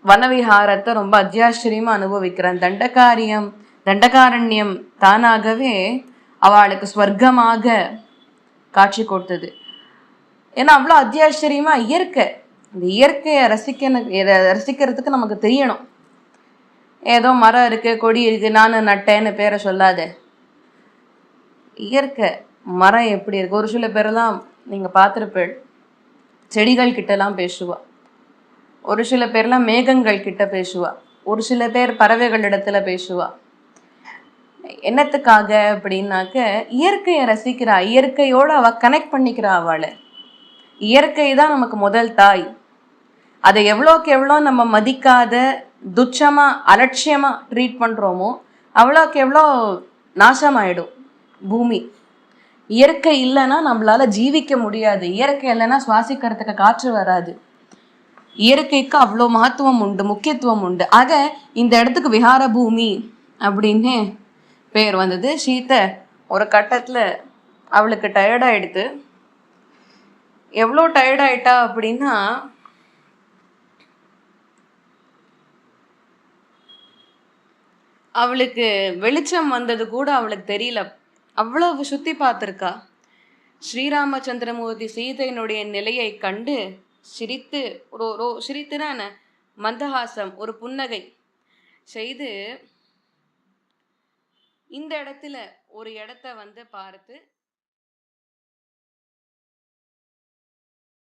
வனவிஹாரத்தை ரொம்ப அத்தியாச்சரியமா அனுபவிக்கிறான். தண்டகாரண்யம் தானாகவே அவளுக்கு ஸ்வர்க்கமாக காட்சி கொடுத்தது. ஏன்னா அவ்வளோ அத்தியாச்சரியமா இயற்கை. இந்த இயற்கையை ரசிக்கிறதுக்கு நமக்கு தெரியணும். ஏதோ மரம் இருக்கு, கொடி இருக்கு, நான் நட்டேன்னு பேரை சொல்லாத. இயற்கை மரம் எப்படி இருக்கு. ஒரு சில பேரெல்லாம் நீங்க பார்த்துருப்பேள், செடிகள் கிட்டலாம் பேசுவா. ஒரு சில பேர்லாம் மேகங்கள் கிட்ட பேசுவா. ஒரு சில பேர் பறவைகள் இடத்துல பேசுவா. என்னத்துக்காக அப்படின்னாக்க இயற்கையை ரசிக்கிறா. இயற்கையோட அவ கனெக்ட் பண்ணிக்கிறா. அவளை இயற்கை தான் நமக்கு முதல் தாய். அதை எவ்வளோக்கு எவ்வளோ நம்ம மதிக்காத, துச்சமா, அலட்சியமா ட்ரீட் பண்றோமோ அவ்வளோக்கு எவ்வளோ நாசமாயிடும் பூமி. இயற்கை இல்லைன்னா நம்மளால ஜீவிக்க முடியாது. இயற்கை இல்லைன்னா சுவாசிக்கிறதுக்கு காற்று வராது. இயற்கைக்கு அவ்வளோ மகத்துவம் உண்டு, முக்கியத்துவம் உண்டு. ஆக இந்த இடத்துக்கு விஹார பூமி அப்படின்னு பேர் வந்தது. சீத்தை ஒரு கட்டத்தில் அவளுக்கு டயர்டாயிடுது. எவ்வளோ டயர்டாயிட்டா அப்படின்னா, அவளுக்கு வெளிச்சம் வந்தது கூட அவளுக்கு தெரியல. அவ்வளவு சுத்தி பார்த்துருக்கா. ஸ்ரீராமச்சந்திரமூர்த்தி சீதையினுடைய நிலையை கண்டு சிரித்து, சிரித்துனான மந்தஹாசம், ஒரு புன்னகை செய்து இந்த இடத்துல ஒரு இடத்த பார்த்து